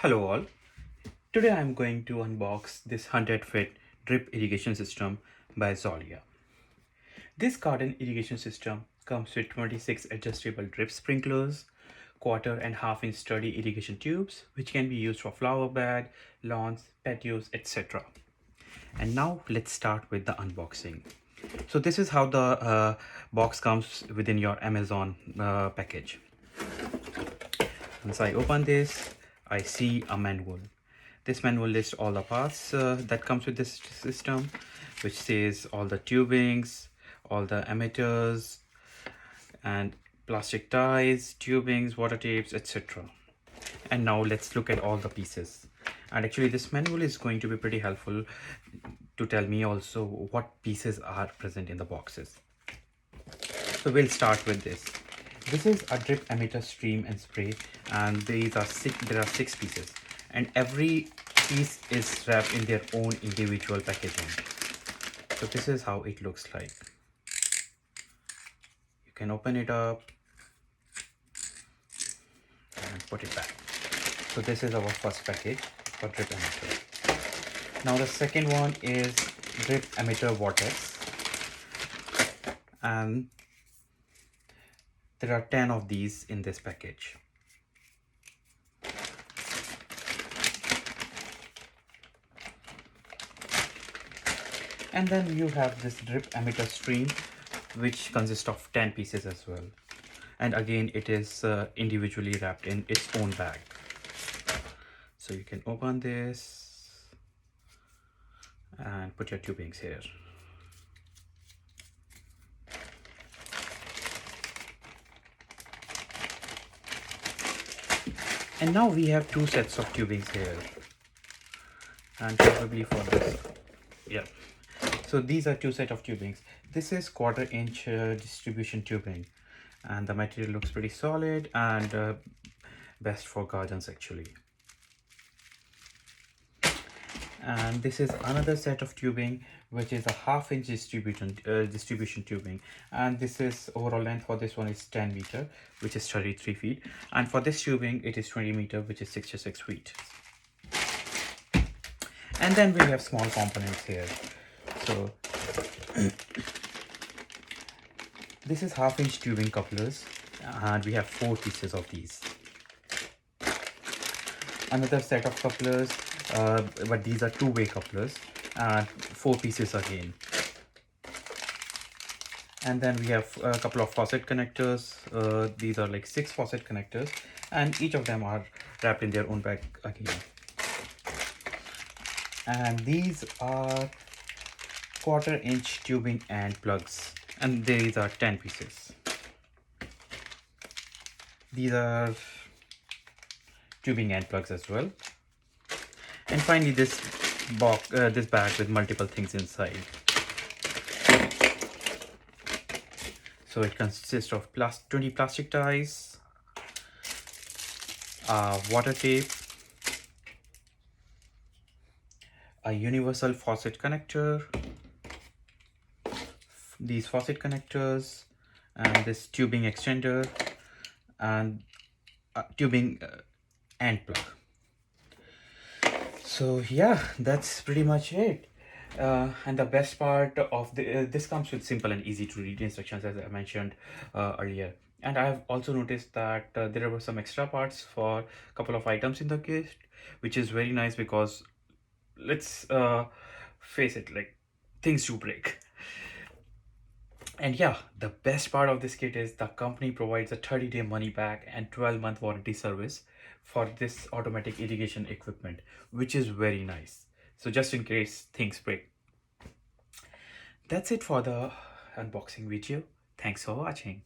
Hello all. Today I am going to unbox this 100-feet drip irrigation system by Zolia. This garden irrigation system comes with 26 adjustable drip sprinklers, quarter and half inch sturdy irrigation tubes which can be used for flower bed, lawns, patios, etc. And now let's start with the unboxing. So this is how the box comes within your Amazon package. Once I open this, I see a manual. This manual lists all the parts that comes with this system, which says all the tubings, all the emitters, and plastic ties, tubings, water tapes, etc. And now let's look at all the pieces. And actually this manual is going to be pretty helpful to tell me also what pieces are present in the boxes. So we'll start with this. This is a drip emitter stream and spray, and there are six pieces, and every piece is wrapped in their own individual packaging. So this is how it looks like. You can open it up and put it back. So this is our first package for drip emitter. Now the second one is drip emitter vortex, and there are 10 of these in this package. And then you have this drip emitter stream, which consists of 10 pieces as well. And again, it is individually wrapped in its own bag. So you can open this and put your tubings here. And now we have two sets of tubings here. And probably for this, yeah. So these are two sets of tubings. This is quarter-inch distribution tubing, and the material looks pretty solid and best for gardens actually. And this is another set of tubing, which is a half-inch distribution tubing, and this is overall length for this one is 10 meter, which is 33 feet, and for this tubing it is 20 meter, which is 66 feet. And then we have small components here. So this is half-inch tubing couplers, and we have 4 pieces of these. Another set of couplers, but these are two-way couplers, and 4 pieces again. And then we have a couple of faucet connectors. These are like 6 faucet connectors, and each of them are wrapped in their own bag again. And these are quarter-inch tubing and plugs, and these are 10 pieces. These are tubing and plugs as well. And finally this box, this bag with multiple things inside. So it consists of 20 plastic ties, water tape, a universal faucet connector, these faucet connectors, and this tubing extender, and tubing and plug. So yeah, that's pretty much it. And the best part of this comes with simple and easy to read instructions, as I mentioned earlier. And I have also noticed that there were some extra parts for a couple of items in the kit, which is very nice because let's face it, like, things do break. And yeah, the best part of this kit is the company provides a 30-day money back and 12-month warranty service for this automatic irrigation equipment, which is very nice. So just in case things break. That's it for the unboxing video. Thanks for watching.